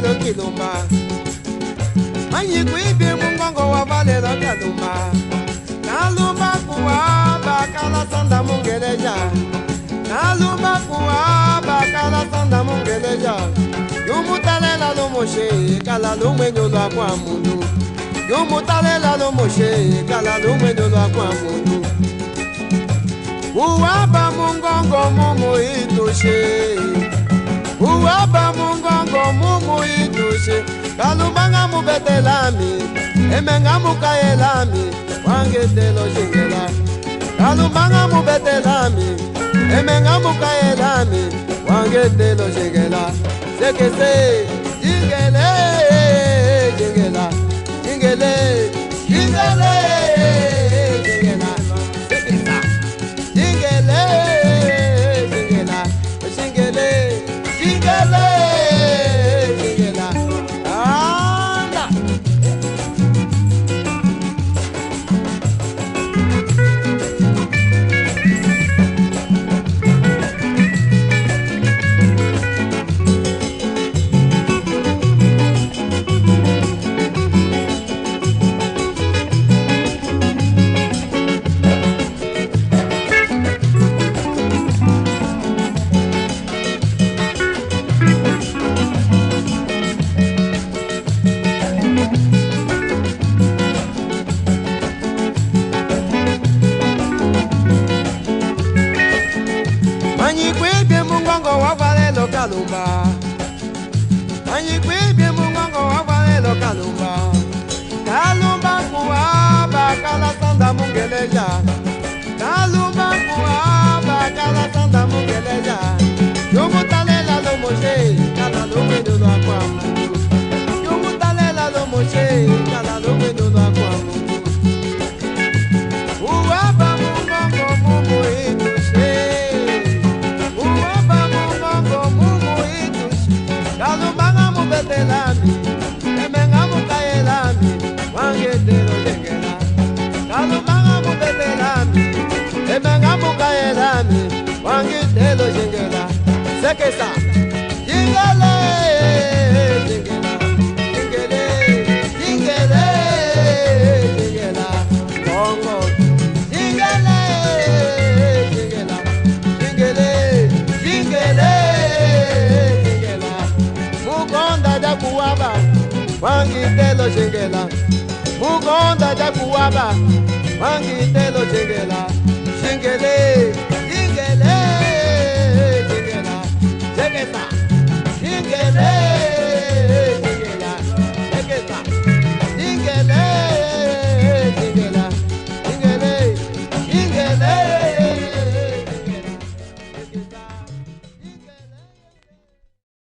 lo kiluma Manyi kuibi mungongo wa vale lo kaluma Naluma kuwa bakala sanda mungeleja Naluma kuwa bakala sanda mungeleja Yumutalela lo moshe kala lo mwenyo lo kwa mundu Yumutalela lo moshe kala lo mwenyo lo kwa mundu Uwaba mungongo mumu itushe Uwaba mungongo mumu itushe Kalumanga mubetelami Emenga mukaelami Wangetelo jingela Kalumanga mubetelami Emenga mukaelami Wangetelo jingela Sekese jingele jingela Jingele jingele jingela Sekesa jingele jingela Jingele jingele jingela Anda Kalumba Anyi kwibye mungongo wa valelo kalumba Kalumba kuwa kala sanda mungeleja Kalumba kuwa kala sanda mungeleja Yumutalela lo moshe kala lo mwendo lo akwa mundu Yumutalela lo moshe kala lo mwendo lo akwa mundu Uwaba mungongo mumu itushe Uwaba mungongo mumu Kalumanga mubetelami, emenga mukaelami, wangetelo jengela. Kalumanga mubetelami, emenga mukaelami, wangetelo jengela. Sekesa, jingele, jingela, jingele, jingele, jingela, bongo, jingele, jingela, jingele, jingele. Mugonda jakuwaba, wangitelo jingela. Mugonda jakuwaba, wangitelo